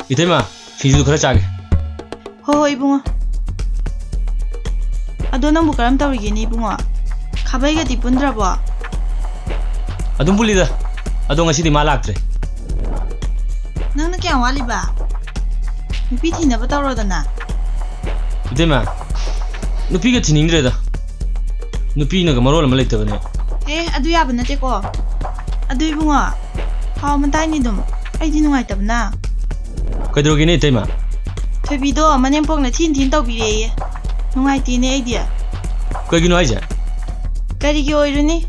Itema, sinju khara chage. Hoi bunga. Ado nang bukaram tawrige ni bunga. Khabai ga dipundra bo. Adum bulida. Ado ngasi di malaktre. Nang na kya wali ba? Nupi thina ba tawro dana. Itema. Nupi ga thiningre da. Nupi na ga marol ma leitaba ne. Adu yaba nate ko. Adu bunga. Haw man tai ni dum. Ai di nungai tabna. Kaidroge ne Itema. Thobi do manem pok na thin thin tawbire. Nungai ti ne ai dia. Kaigino aija. Kari gi oiruni.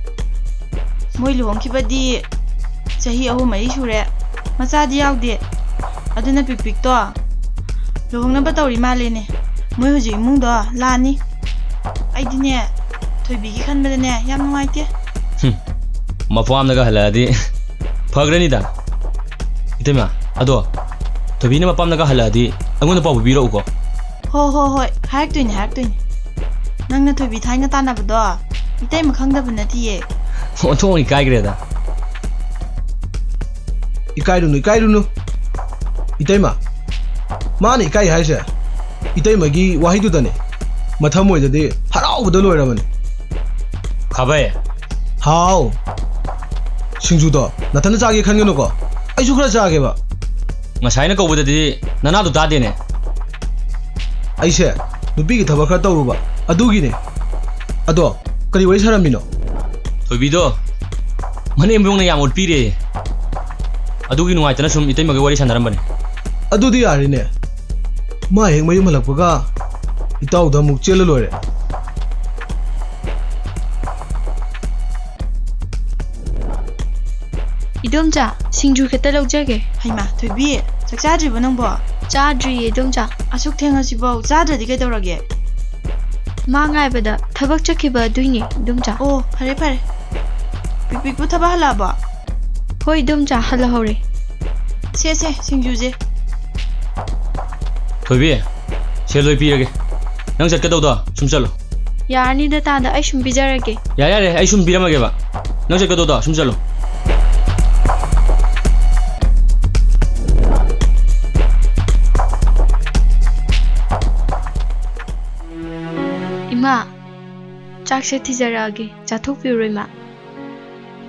Moi luhong ki badi chahi ahu mai shure. Macha di yaude. Aduna pik pik to. Luhong na ba tawri male ne. Moi hoji imung do lani. Ai di ne. Thobi gi khan ba ne yam nungai te. Mapam naga haladi. Phagrani da. Itema, ado. Thobi na mapam naga haladi. Angona pabu biro uko. Ho. Hack to ni. Nang na thobi thai na ta na ba do. Itai ma khang da ba na ti ye. Onthong ikai greda. Ikai runu. Itema. Mane ikai haise. Itema gi wahi du dane. Matham oi jade harau bu do loi ramane. Khabai. How? Singju do. Nathana chage khangeno ko. Ai su khara chage ba. Ngasai na ko budadi nana du ta de ne. Ai se nupi gi thabak khara tawru ba. Adu gi ne. Ado kari wai saramino. Thobi do. Mane mbong na yam ot pire. Adu gi nungai tana sum Itema ga wari sanaram bane. Adu di ari ne. Ma heng mai malak paga. Itaw da muk chela loire. Idomja, singju kheta laujage. Haima thobi chak cha dri ba nang bo. Chadri idomja. Asuk thenga si bo cha dri ga tawrage. Ma ngai bada thabak chakhiba duini idomja. Oh phare. Pik pik bu thaba hala ba. Hoi idomja hala hore. Se singju je. Thobi, seloi pirage. Nang chat ka daw da, sum chalo. Yarni da ta da ai shum bijarage. Ya re, ai sum biramage ba. Nang chat ka daw da, sum chalo. Ima, chak se thijarage. Chathok piroi ma.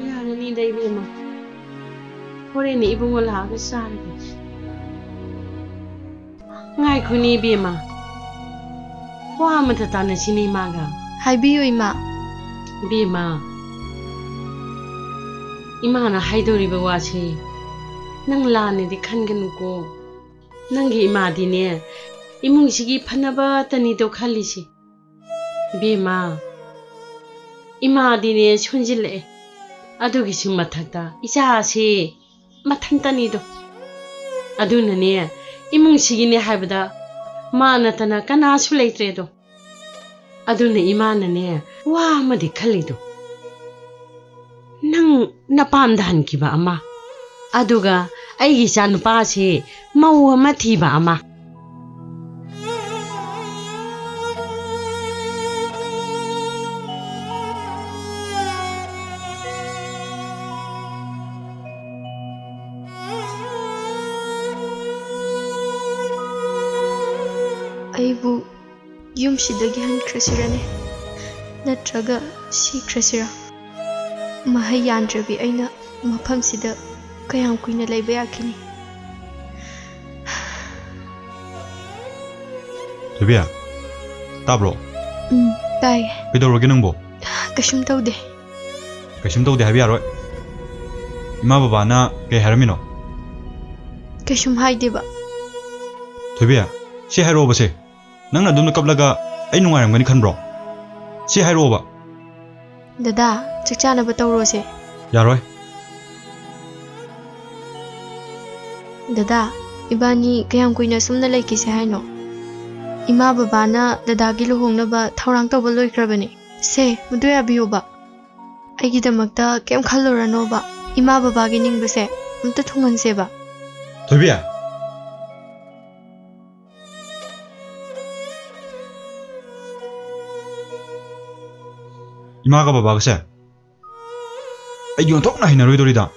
Yarani dai bima. Hore ni ibungol ha ga sar. Ngai khuni bima. Wa mata ta na sini maga. Haibiyo ima. Bima. Ima na haidori ba wa che. Nang la ne di khan gan ko. Nangi ima di ne. Imung sigi phanaba tani to khali si. Bima. Ima di ne chunjile. Adugi sum mathakta. Isa se mathantani do. Aduna ne. Imung sigi ne haibada. Mana tana kana su leitre do. Aduna imana ne wa ma di khali do. Nang napam dan ki ba ama. Aduga aigi cha nupa se mau ma thi ba ama. Aibu yum sidagi han krasirane. Natraga si krasira. Mahai yandrabi aina mafam sida kayam kuina laiba yakini. Thobiya, tabro. Tai. Kaidaurage nangbo? Kashum taude. Kashum taude haibi yaroi. Ima baba na kay haramino? Kashum haideba. Thobiya, si hairo ba se? Nang na dum kaplaga ay nungayramgani khanbro? Si hairo ba? Dada, chakchana ba tawro se? Yaroi. Dada, ibani kayam kuina sumna laiki se haino. Ima baba na dada gi luhongna ba thaurang tawba loikrabani. Se, mudu yabiyo ba. Aigi damakta kem khallorano ba. Ima baba gi ningba se, amta thungan se ba. Thobiya. Imaga baba ga se. Ay yon tok na hinaroi dorida.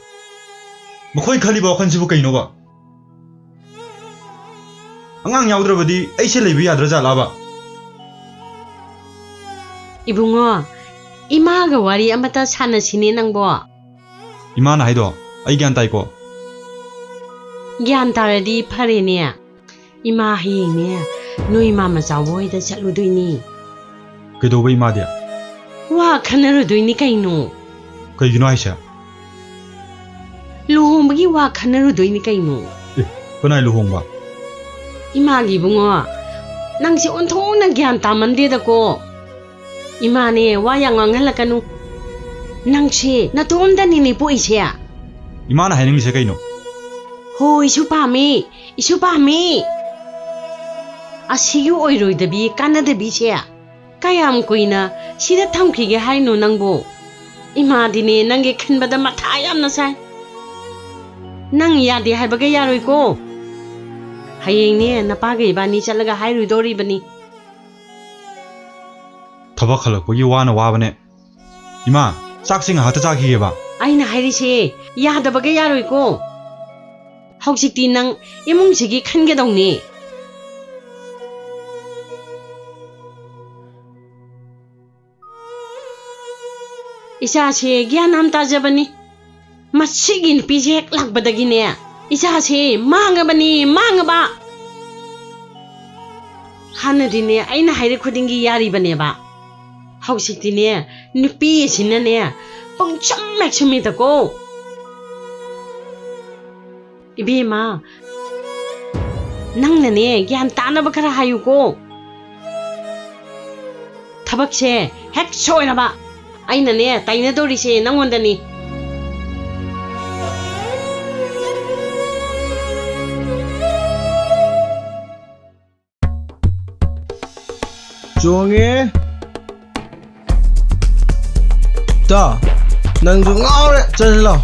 Makhoi khali ba khansibu kaino ba. ꯑꯉꯥꯡ ꯌꯥꯎꯗ꯭ꯔꯕꯗꯤ ꯑꯩꯁꯦ ꯂꯩꯕ ꯌꯥꯗ꯭ꯔꯖꯥꯠꯂꯕ ꯏꯕꯨꯡꯉꯣ ꯏꯃꯥꯒ ꯋꯥꯔꯤ ꯑꯃꯇ ꯁꯥꯟꯅꯁꯤꯅꯦ ꯅꯪꯕꯣ ꯏꯃꯥꯅ ꯍꯥꯏꯗꯣ ꯑꯩ ꯒ꯭ꯌꯥꯟ ꯇꯥꯏꯀꯣ ꯒ꯭ꯌꯥꯟ ꯇꯥꯔꯗꯤ ꯐꯔꯦꯅꯦ ꯏꯃꯥ ꯍꯌꯦꯡꯅꯦ ꯅꯣꯏ ꯃꯥꯃ ꯆꯥꯎꯕ ꯍꯣꯏꯗ ꯆꯠꯂꯨꯗꯣꯏꯅꯤ ꯀꯩꯗꯧꯕ ꯏꯃꯥꯗꯤ ꯋꯥ ꯈꯟꯅꯔꯨꯗꯣꯏꯅꯤ ꯀꯩꯅꯣ ꯀꯩꯒꯤꯅꯣ ꯍꯥꯏꯁꯦ ꯂꯨꯍꯣꯡꯕꯒꯤ ꯋꯥ ꯈꯟꯅꯔꯨꯗꯣꯏꯅꯤ ꯀꯩꯅꯣ ꯑꯦ ꯀꯅꯥꯏ ꯂꯨꯍꯣꯡꯕ 이마기 붕어 낭시 온통나 기한 담만데다고 이마네 와양왕 할라까누 낭시 나 돈다니니 보이세야 이마나 하이닝리세 그이노 호 이슈파미 아시유 오이로이다비 까나다비세야 까얌 꾸이나 시다 탐키게 하이노 낭보 이마디네 낭게 큰바다 마타 얌나 사이 낭 야디 할바가 야로이고 하잉네 나빠가 이바니 잘라가 하이루도리바니 더박 할락보기 와나 와바네 이마 짝싱 하트 자기게 봐 아이나 하이리시 야다바가 야로이고 혹시티 낭 이몽식이 큰게 동니 이사시 기안함 따자바니 마치긴 비제 락바다기네 이사시 망가바니 망가바 하늘이네 아이나 하이리 코딩기 야리바네바 혹시티네 누피시나네 뻥점 맥춤이다고 이비마 낭나네 기안 따나바 카라 하유고 타박세 핵 소이나바 아이나네 따이나도리시 낭원다니 종이 다 낭중 아우레 짜질러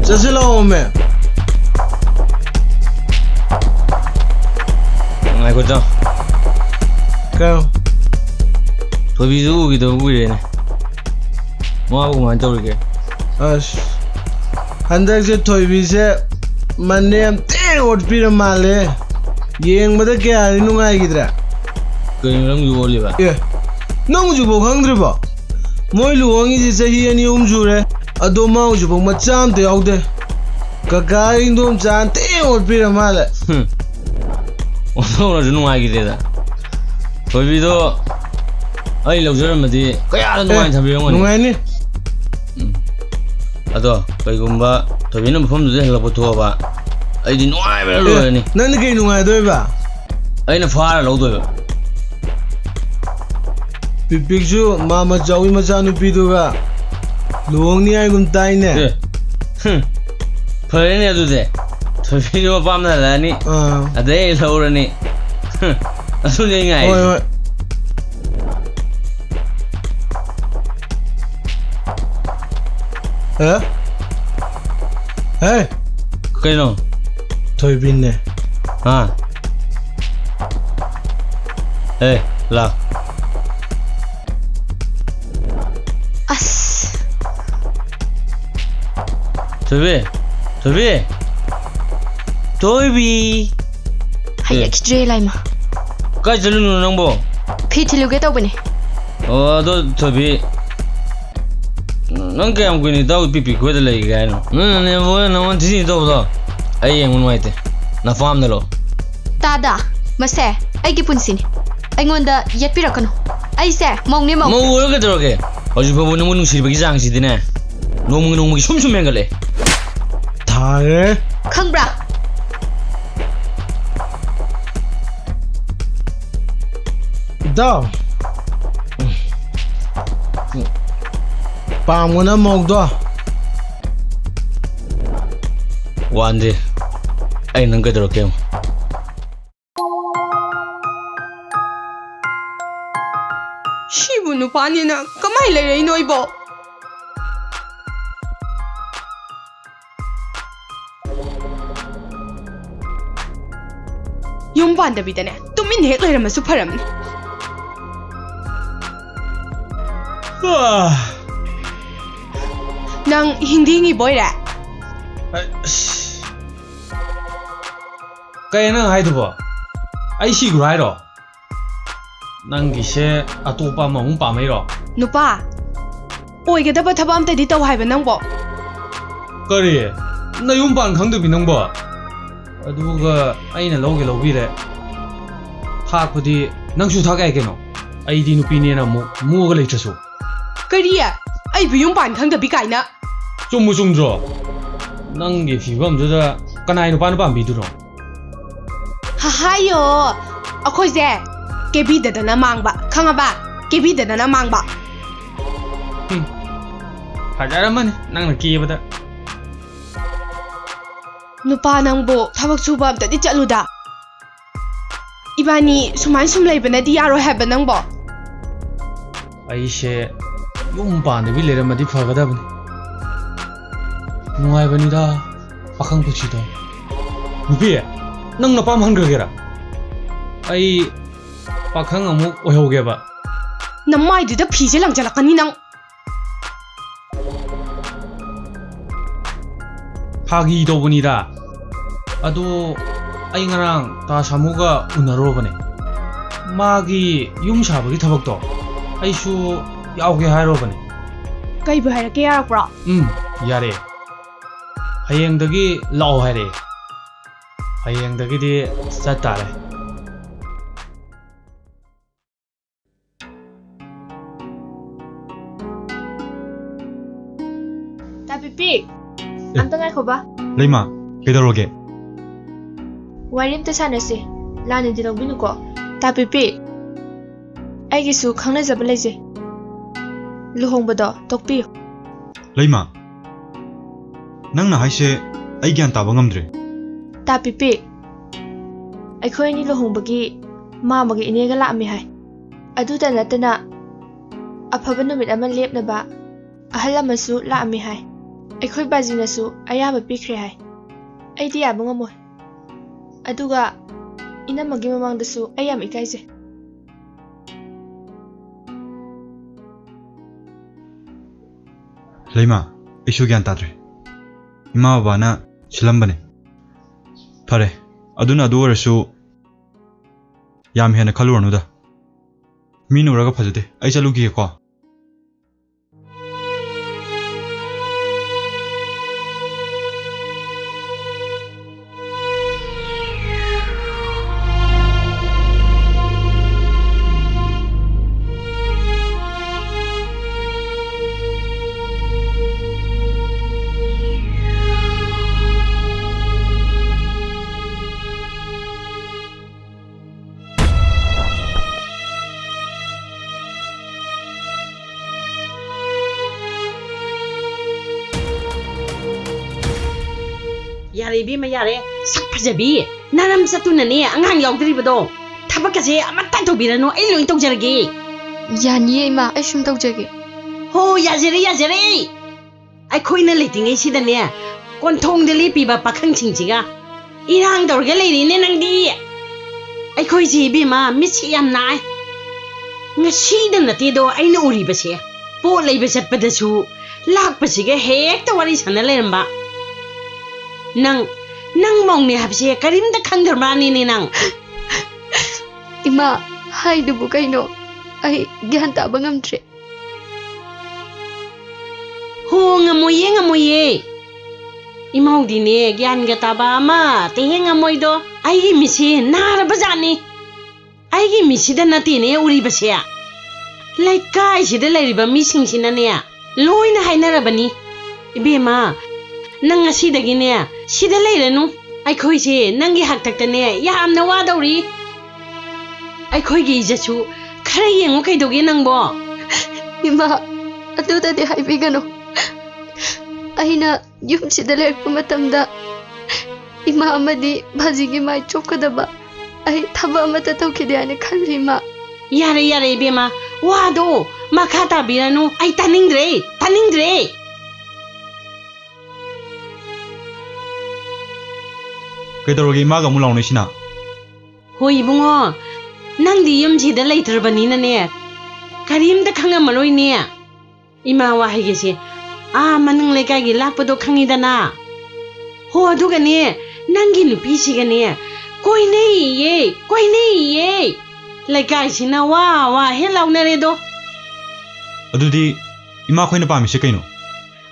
짜질러 오메 아이고 저 그럼 도비도 우기도 우기래네 뭐하고 만져올게 아씨 한달째 토이비세 만nem 땡옷 피르 말레 ꯌꯦꯡꯕꯗ ꯀꯌꯥꯗꯤ ꯅꯨꯡꯉꯥꯏꯈꯤꯗ꯭ꯔꯦ ꯀꯩꯅꯣ ꯅꯪ ꯌꯣꯜꯂꯤꯕ ꯑꯦ ꯅꯪ ꯍꯧꯖꯤꯛꯐꯥꯎ ꯈꯪꯗ꯭ꯔꯤꯕꯣ ꯃꯣꯏ ꯂꯨꯍꯣꯡꯉꯤꯁꯤ ꯆꯍꯤ 2-3 ꯁꯨꯔꯦ ꯑꯗꯣ ꯃꯥ ꯍꯧꯖꯤꯛꯐꯥꯎ ꯃꯆꯥ ꯑꯝꯇ ꯌꯥꯎꯗꯦ ꯀꯀꯥ ꯏꯪꯗꯣꯝꯆꯥ ꯇꯦꯡ ꯄꯤꯔ ꯃꯥꯜꯂꯦ ꯑꯣꯟꯊꯣꯛꯅꯁꯨ ꯅꯨꯡꯉꯥꯏꯈꯤꯗꯦꯗ ꯊꯣꯏꯕꯤꯗꯣ ꯑꯩ ꯂꯧꯖꯔꯝꯃꯗꯤ ꯀꯌꯥꯗ ꯅꯨꯡꯉꯥꯏꯅ ꯊꯝꯕꯤꯔꯝꯒꯅꯤ ꯅꯨꯡꯉꯥꯏꯅꯤ ꯑꯗꯣ ꯀꯩꯒꯨꯝꯕ ꯊꯣꯏꯕꯤꯅ ꯃꯐꯝꯗꯨꯗ ꯍꯜꯂꯛꯄ ꯊꯣꯛꯑꯕ ꯑꯩꯗꯤ ꯅꯨꯡꯉꯥꯏꯕꯅ ꯂꯣꯏꯔꯅꯤ ꯅꯪꯗꯤ ꯀꯩ ꯅꯨꯡꯉꯥꯏꯗꯣꯏꯕ ꯑꯩꯅ ꯐꯥꯔ ꯂꯧꯗꯣꯏꯕ ꯄꯤꯛꯄꯤꯛꯁꯨ ꯃꯥ ꯃꯆꯥꯎꯒꯤ ꯃꯆꯥꯅꯨꯄꯤꯗꯨꯒ ꯂꯨꯍꯣꯡꯅꯤꯉꯥꯏꯒꯨꯝ ꯇꯥꯏꯅꯦ ꯐꯔꯦꯅꯦ ꯑꯗꯨꯗꯤ ꯊꯣꯏꯕꯤꯗꯨ ꯃꯄꯥꯝꯗ ꯍꯜꯂꯛꯑꯅꯤ ꯑꯗꯩ ꯑꯩ ꯂꯧꯔꯅꯤ ꯑꯗꯨꯅꯤ ꯑꯩ ꯉꯥꯏꯔꯤꯁꯦ ꯍꯣꯏ ꯍꯣꯏ ꯍꯦ ꯀꯩꯅꯣ ꯊꯣꯏꯕꯤꯅꯦ ꯂꯥꯛ ꯑꯁ ꯊꯣꯏꯕꯤ ꯍꯩꯔꯛꯈꯤꯗ꯭ꯔꯦ ꯂꯥꯏꯃ ꯀꯥꯏ ꯆꯠꯂꯨꯅꯣ ꯅꯪꯕꯣ ꯐꯤ ꯊꯤꯜꯂꯨꯒꯦ ꯇꯧꯕꯅꯦ ꯑꯣ ꯑꯗꯣ ꯊꯣꯏꯕꯤ ꯅꯪ ꯀꯌꯥꯝ ꯀꯨꯏꯅ ꯏꯇꯥꯎ ꯄꯤꯛꯄꯤ ꯈꯣꯏꯗ ꯂꯩꯒꯦ ꯍꯥꯏꯅꯣ ꯅꯪꯅꯅꯦꯕꯣ ꯅꯪꯉꯣꯟꯗ ꯊꯤꯖꯤꯟ ꯇꯧꯕꯗꯣ ꯑꯩ ꯌꯦꯡꯕ ꯅꯨꯡꯉꯥꯏꯇꯦ ꯅꯐꯥꯝꯗ ꯂꯣ ꯇꯥꯗ ꯃꯁꯦ ꯑꯩꯒꯤ ꯄꯨꯟꯁꯤꯅꯤ ꯑꯩꯉꯣꯟꯗ ꯌꯦꯠꯄꯤꯔꯛꯀꯅꯨ ꯑꯩꯁꯦ ꯃꯧꯅꯦ ꯃꯧ ꯃꯧ ꯑꯣꯏꯔ ꯀꯩꯗꯧꯔꯒꯦ ꯍꯧꯖꯤꯛ ꯐꯥꯎꯕ ꯅꯪꯕꯨ ꯅꯨꯡꯁꯤꯕꯒꯤ ꯆꯥꯡꯁꯤꯗꯤꯅꯦ ꯅꯣꯡꯃꯒꯤ ꯁꯨꯝ ꯍꯦꯟꯒꯠꯂꯦ ꯊꯥꯔꯦ ꯈꯪꯕ꯭ꯔꯥ ꯏꯇꯥꯎ ꯄꯥꯝꯒꯅ ꯃꯧꯗꯣ ꯋꯥꯟꯗꯦ ꯑꯩ ꯅꯪ ꯀꯩꯗꯧꯔꯛꯀꯦ 시부 누파니나 그만이 레레이 노이보 용 반다비다네 뚜민 핵 레르마수 파람니 낭 힌딩이 뭐이래 Kaya nang hai ba? Ai si grai ro. Nang gi se atopa ma pa mai ro. Nupa. ꯑꯣꯏꯒꯗꯕ ꯊꯕꯛ ꯑꯝꯇꯗꯤ ꯇꯧ ꯍꯥꯏꯕ ꯅꯪꯕꯣ. Kari na yum pan khang du bi nang ba. Aduga aina lawge lawbire. Thak pudi nang su thak ai keno. Ai di nupi ne na mu ga leitrasu. ꯀꯔꯤ ꯑꯩꯕꯨ ꯌꯨꯝ ꯄꯥꯟ ꯈꯪꯗꯕꯤ ꯀꯥꯏꯅ. Chummu chumdro. Nang gi fibam ju da kanai nu pan pam bi du ro. 하하요. ꯑꯩꯈꯣꯏꯁꯦ ꯀꯦꯕꯤꯗꯗꯅ ꯃꯥꯡꯕ ꯈꯪꯉꯕ ꯀꯦꯕꯤꯗꯗꯅ ꯃꯥꯡꯕ. Hajaramani nang na kibada. 누파 낭보 타박 수바 암따디 짤루다. 이바니 수만 숨 레이버나디 야로 해봐 낭보. Aise yum pan de bi le ramadi phagada bani. Nungai bani da pakhang puchi da. Nupi nang na pam hangra gera. Ai pakhang amuk ohoge ba. 남마이드다 피제 랑잘라까니 낭. Phagi do bani da. Ado ai ngarang ta samuga unaro bani. Magi yum sabagi thabak to. Ai su yauge hairo bani. Kaibu hairake yarakpra. Yare. Hayengdagi lao haire. Hayengdagi di satare. Tapipi, amta ngayko ba? Leima, kaidaroge? Wari amta sanase, lana di lawbinu ko. Tapipi, aigisu khangnajaba leije. Luhongbado tokpiyo. Leima, nang na haise ai gyan taba ngamdre. Tapipi, ꯑꯩꯈꯣꯏ ꯑꯅꯤ ꯂꯨꯍꯣꯡꯕꯒꯤ ꯃꯥꯃꯒ ꯏꯅꯦꯒ ꯂꯥꯛꯑꯝꯃꯤ ꯍꯥꯏ. ꯑꯗꯨꯗ ꯅꯠꯇꯅ ꯑꯐꯕ ꯅꯨꯃꯤꯠ ꯑꯃ ꯂꯦꯞꯅꯕ ꯑꯍꯜ ꯑꯃꯁꯨ ꯂꯥꯛꯑꯝꯃꯤ ꯍꯥꯏ. ꯑꯩꯈꯣꯏ ꯕꯥꯖꯤꯅꯁꯨ ꯑꯌꯥꯕ ꯄꯤꯈ꯭ꯔꯦ ꯍꯥꯏ. ꯑꯩꯗꯤ ꯌꯥꯕ ꯉꯝꯃꯣꯏ. ꯑꯗꯨꯒ ꯏꯅꯝꯃꯒꯤ ꯃꯃꯥꯡꯗꯁꯨ ꯑꯩ ꯌꯥꯝ ꯏꯀꯥꯏꯖꯩ. Leima, isu gyan tadre. Ima babana silambane. Fare, aduna adu orasu yam hena khaluranu da. Minu raga phajade. Ai chalugi ko. Yare bi ma yare sak phajabi naram satunane angang yaudribado thabakase amata tobirano ai loi tawjarage. ꯌꯥꯅꯤꯌꯦ ꯏꯃꯥ ꯑꯩ ꯁꯨꯝ ꯇꯧꯖꯒꯦ. Ho yajare yajare ai khoina leitingai sidane konthongde lepiba pakhang singsiga irang dorga leirine nangdi ai khoi ji bi ma mitsi yam nai ngasi da nate do aina uri base po leiba chatpada su lak pasiga hek ta wari sana leramba nang mongni habse karimda khangdharmani ne nang. ꯏꯃꯥ ꯍꯥꯏꯗꯨꯕꯨ ꯀꯩꯅꯣ ꯑꯩ ꯒ꯭ꯌꯥꯟ ꯇꯥꯕ ꯉꯝꯗ꯭ꯔꯦ. Ho ngamoye imaudine gyan ga taba ma teheng amoido ai misi nar bajani ai misi da natine uri basya lai kai sida lairiba mising sinane loina hainarabani ibema nang asidagine sida lairanu ai khoi se nangi haktaktane yamna wadori ai khoi gi jachu khara yengo kaidoge nangbo. ꯏꯃꯥ ꯑꯗꯨꯗꯗꯤ ꯍꯥꯏꯕꯤꯒꯅꯨ. ꯑꯩꯅ ꯌꯨꯝꯁꯤꯗ ꯂꯩꯔꯛꯄ ꯃꯇꯝꯗ ꯏꯃꯥ ꯑꯃꯗꯤ ꯚꯥꯖꯤꯒꯤ ꯃꯥꯏ ꯆꯣꯞꯀꯗꯕ ꯑꯩ ꯊꯕꯛ ꯑꯃꯠꯇ ꯇꯧꯈꯤꯗꯦ ꯍꯥꯏꯅ ꯈꯜꯂꯤ ꯏꯃꯥ. Yare ibema wado makha tabiranu ai taningdre. Kaidaroge ima ga mulaune sina. Hoi bungo nangdi yumsida leitrabani ne karimda khangamaloi ne ima wa haigese manang lekai gi lakpado khangidana ꯍꯣ ꯑꯗꯨꯒꯅꯦ ꯅꯪꯒꯤ ꯅꯨꯄꯤꯁꯤꯒꯅꯦ ꯀꯣꯏꯅꯩꯌꯦ ꯀꯣꯏꯅꯩꯌꯦ ꯂꯩꯀꯥꯏꯁꯤꯅ ꯋꯥ ꯋꯥ ꯍꯦꯛ ꯂꯥꯎꯅꯔꯦꯗꯣ ꯑꯗꯨꯗꯤ ꯏꯃꯥ ꯈꯣꯏꯅ ꯄꯥꯝꯃꯤꯁꯦ ꯀꯩꯅꯣ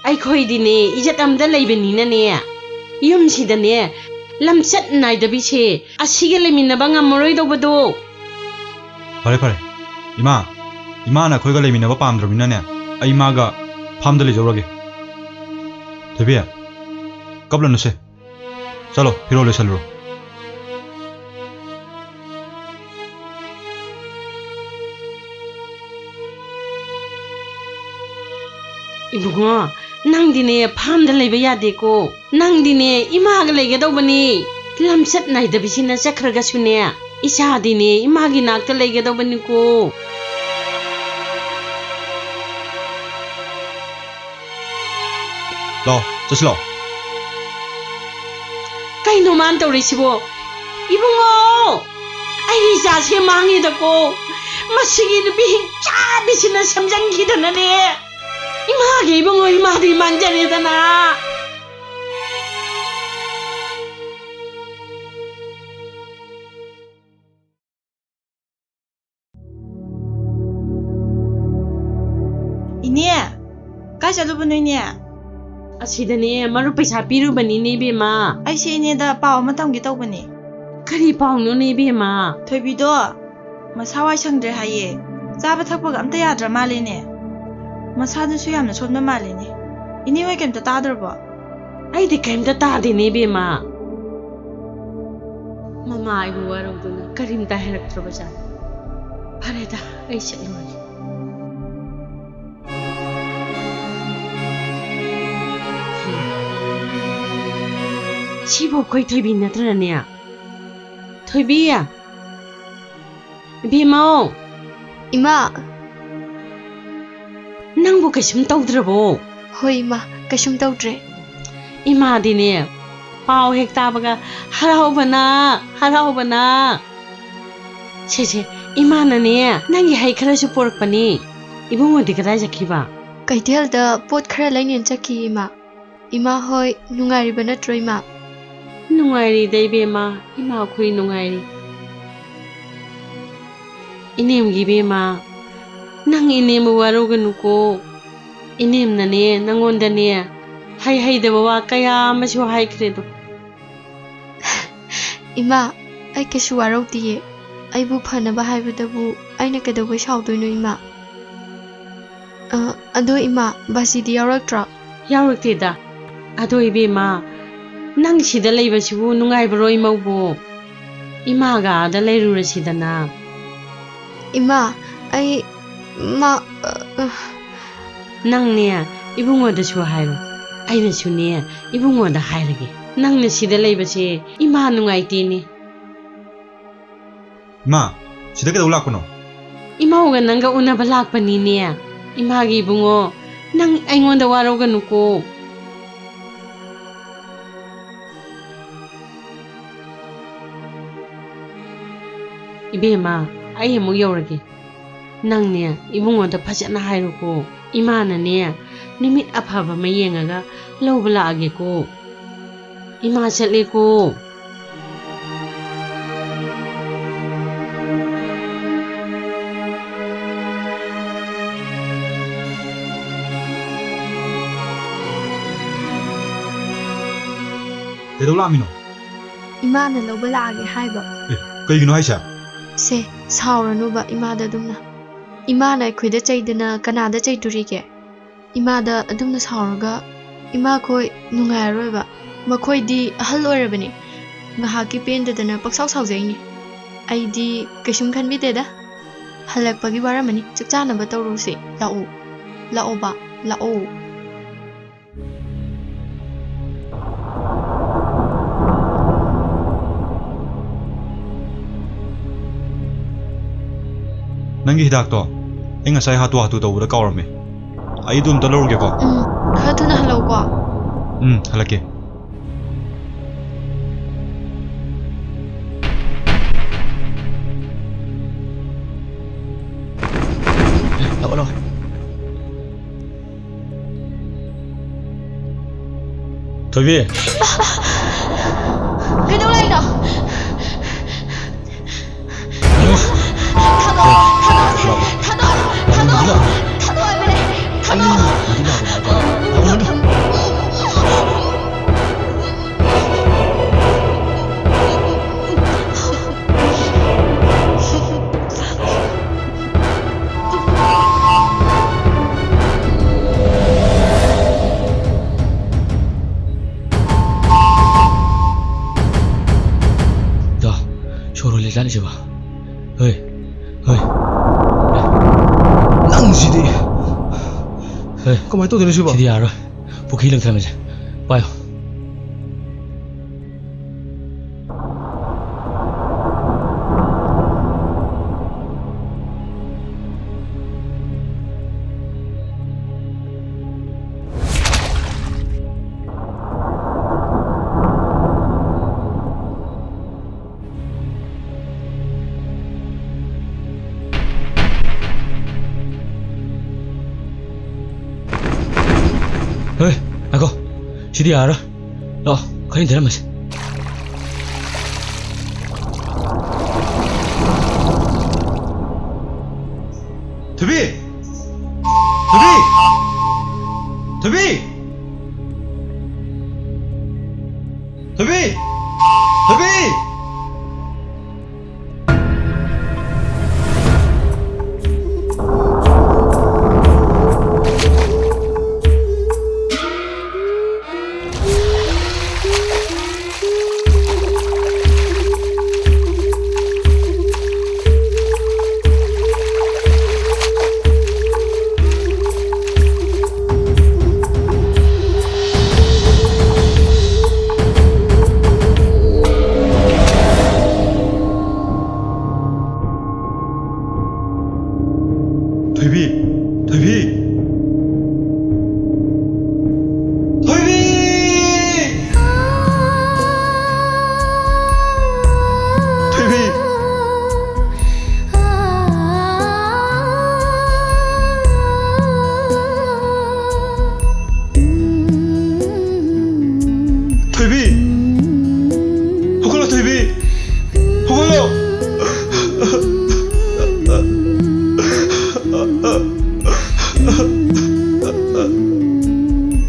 ꯑꯩꯈꯣꯏꯗꯤꯅꯦ ꯏꯖꯠ ꯑꯝꯗ ꯂꯩꯕꯅꯤꯅꯅꯦ ꯌꯨꯝꯁꯤꯗꯅꯦ ꯂꯝꯆꯠ ꯅꯥꯏꯗꯕꯤꯁꯦ ꯑꯁꯤꯒ ꯂꯩꯃꯤꯟꯅꯕ ꯉꯝꯃꯔꯣꯏꯗꯧꯕꯗꯣ ꯐꯔꯦ ꯐꯔꯦ 이마나 ꯑꯩꯈꯣꯏꯒ ꯂꯩꯃꯤꯟꯅꯕ ꯄꯥꯝꯗ꯭ꯔꯕꯅꯤꯅꯅꯦ ꯑꯩ ꯏꯃꯥꯒ ꯐꯥꯝꯗ ꯂꯩꯖꯧꯔꯒꯦ ꯊꯣꯏꯕꯤ ꯀꯞꯂꯅꯨꯁꯦ ꯆꯠꯂꯣ ꯐꯤꯔꯣꯜ ꯂꯣꯏꯁꯜꯂꯨꯔꯣ 이보고 낭디네 팜들 레이베 야데고 낭디네 이마가 레게더버니 람셋 나이더비시나 짝크러가수네 이샤디네 이마기 낙터 레게더버니고 ꯂꯥꯛꯑꯣ ꯆꯠꯁꯤ ꯂꯥꯛꯑꯣ ꯀꯩꯅꯣ ꯃꯥꯅ ꯇꯧꯔꯤꯁꯤꯕꯣ 이봉어 ꯑꯩ ꯏꯆꯥꯁꯦ ꯃꯥꯡꯉꯦꯗꯀꯣ ꯃꯁꯤꯒꯤ ꯅꯨꯄꯤ ꯆꯥꯕꯤꯁꯤꯅ ꯁꯦꯝꯖꯟꯈꯤꯗꯅꯅꯦ 이마게 이봉어 이마들이 망자래잖아 이네 ꯀꯥꯏ ꯆꯠꯂꯨꯕꯅꯣ ꯏꯅꯦ ꯑꯁꯤꯗꯅꯦ ꯃꯔꯨꯞ ꯄꯩꯁꯥ ꯄꯤꯔꯨꯕꯅꯤꯅꯦ ꯏꯕꯦꯝꯃ ꯑꯩꯁꯦ ꯏꯅꯦꯗ ꯄꯥꯎ ꯑꯃ ꯇꯝꯒꯦ ꯇꯧꯕꯅꯦ ꯀꯔꯤ ꯄꯥꯎꯅꯣꯅꯦ ꯏꯕꯦꯝꯃ ꯊꯣꯏꯕꯤꯗꯣ ꯃꯁꯥ ꯋꯥꯏ ꯁꯪꯗ꯭ꯔꯦ ꯍꯥꯏꯌꯦ ꯆꯥꯕ ꯊꯛꯄꯒ ꯑꯝꯇ ꯌꯥꯗ꯭ꯔ ꯃꯥꯜꯂꯦꯅꯦ ꯃꯁꯥꯗꯨꯁꯨ ꯌꯥꯝꯅ ꯁꯣꯟꯕ ꯃꯥꯜꯂꯦꯅꯦ ꯏꯅꯦ ꯍꯣꯏ ꯀꯩꯝꯇ ꯇꯥꯗ꯭ꯔꯕꯣ ꯑꯩꯗꯤ ꯀꯩꯝꯇ ꯇꯥꯗꯦꯅꯦ ꯏꯕꯦꯝꯃ ꯃꯃꯥ ꯑꯩꯕꯨ ꯋꯥꯔꯧꯗꯨꯅ ꯀꯔꯤꯝꯇ ꯍꯥꯏꯔꯛꯇ꯭ꯔꯕꯖꯥꯠꯅꯤ ꯐꯔꯦꯗ ꯑꯩ ꯆꯠꯂꯨꯔꯒꯦ 시보 거의 토이비 나트라네야 토이비야 비마오 이마 낭보 그심 떠들어보 ꯍꯣꯏ ꯏꯃꯥ ꯀꯩꯁꯨꯝ ꯇꯧꯗ꯭ꯔꯦ 이마디네 파오 헥타바가 하라오바나 셰셰 이마나네 낭이 하이 크라슈 포럭바니 이봉 어디 가다 자키바 ꯀꯩꯊꯦꯜꯗ ꯄꯣꯠ ꯈꯔ ꯂꯩꯅꯦꯅ ꯆꯠꯈꯤ ꯏꯃꯥ ꯍꯣꯏ ꯅꯨꯡꯉꯥꯏꯔꯤꯕ ꯅꯠꯇ꯭ꯔꯣ ꯏꯃꯥ ꯅꯨꯡꯉꯥꯏꯔꯤꯗ ꯏꯕꯦꯝꯃ ꯏꯃꯥ ꯑꯩꯈꯣꯏ ꯅꯨꯡꯉꯥꯏꯔꯤ 이nem기 이베마 낭 이nem을 와로그누고 이nem나네 낭온다네 하이하이데바와 까야 마시오 하이크레도 이마 ꯑꯩ ꯀꯩꯁꯨ ꯋꯥꯔꯧꯗꯤꯌꯦ ꯑꯩꯕꯨ ꯐꯅꯕ ꯍꯥꯏꯕꯗꯕꯨ ꯑꯩꯅ ꯀꯩꯗꯧꯕꯩ ꯁꯥꯎꯗꯣꯏꯅꯣ ꯏꯃꯥ ꯑꯗꯣ ꯏꯃꯥ ꯕꯥꯁꯤꯗꯤ ꯌꯥꯎꯔꯛꯇ꯭ꯔꯣ 야울때다 아도 이베마 낭 시다 레이바시부 누가이브로 이마우보 이마가 아다 레이루르시다나 이마 ꯑꯩ 낭네 이붕어다슈 하이로 아이나슈네 이붕어다 하이르게 낭네 시다 레이바시 이마 누가이티니 이마 시다 ꯀꯩꯗꯧ ꯂꯥꯛꯄꯅꯣ 이마오가 낭가 우나바 락바니네 이마기 이붕어 낭 아이ꯉꯣꯟꯗ 와로가누고 이베마 아이 ꯑꯃꯨꯛ ꯌꯧꯔꯒꯦ ꯅꯪꯅꯦ 이붕어ꯗ ꯐꯖꯅ ꯍꯥꯏꯔꯨꯀꯣ 이마ꯅꯅꯦ ꯅꯨꯃꯤꯠ ꯑꯐꯕ ꯑꯃ ꯌꯦꯡꯉꯒ ꯂꯧꯕ ꯂꯥꯛꯑꯒꯦꯀꯣ 이마 ꯆꯠꯂꯦꯀꯣ ꯀꯩꯗꯧ ꯂꯥꯛꯃꯤꯅꯣ ꯏꯃꯥꯅ ꯂꯧꯕ ꯂꯥꯛꯑꯒꯦ ꯍꯥꯏꯕ ꯀꯩꯒꯤꯅꯣ ꯍꯥꯏꯁꯦ ꯁꯦ ꯁꯥꯎꯔꯅꯨꯕ ꯏꯃꯥꯗ ꯑꯗꯨꯝꯅ ꯏꯃꯥꯅ ꯑꯩꯈꯣꯏꯗ ꯆꯩꯗꯅ ꯀꯅꯥꯗ ꯆꯩꯗꯣꯔꯤꯒꯦ ꯏꯃꯥꯗ ꯑꯗꯨꯝꯅ ꯁꯥꯎꯔꯒ ꯏꯃꯥꯈꯣꯏ ꯅꯨꯡꯉꯥꯏꯔꯔꯣꯏꯕ ꯃꯈꯣꯏꯗꯤ ꯑꯍꯜ ꯑꯣꯏꯔꯕꯅꯤ ꯉꯥꯏꯍꯥꯛꯀꯤ ꯄꯦꯟꯗꯗꯅ ꯄꯛꯁꯥꯎ ꯁꯥꯎꯖꯩꯅꯤ ꯑꯩꯗꯤ ꯀꯩꯁꯨꯝ ꯈꯟꯕꯤꯗꯦꯗ ꯍꯜꯂꯛꯄꯒꯤ ꯋꯥꯔꯝꯃꯅꯤ ꯆꯥꯛ ꯆꯥꯅꯕ ꯇꯧꯔꯨꯁꯤ ꯂꯥꯛꯑꯣꯕ ꯂꯥꯛꯑꯣ ꯅꯪꯒꯤ ꯍꯤꯗꯥꯛꯇꯣ ꯑꯩ ꯉꯁꯥꯏ ꯍꯥꯇꯨ ꯇꯧꯕꯗ ꯀꯥꯎꯔꯝꯃꯦ ꯑꯩ ꯑꯗꯨ ꯑꯝꯇ ꯂꯧꯔꯨꯒꯦꯀꯣ ꯈꯔ ꯊꯨꯅ ꯍꯜꯂꯛꯎꯀꯣ ꯍꯜꯂꯛꯀꯦ ꯂꯥꯛꯑꯣ ꯊꯣꯏꯕꯤ 그대로 라이너. 타도 안 그래. 타도. 자, 쇼를 내자니 제발. 어이, 어이, 낭시디 어이. 그만 또 되는 시바 시디 알아. 복귀 일랑 타면서 봐요. 어이, 아고, 시디 알아? 가린 되라면서. 도비! 도비! 도비! 도비! 도비!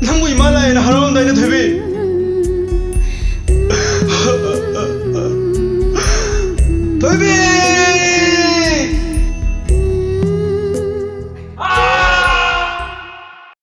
낭부 이말라에는 하러온다 이네 되비 되비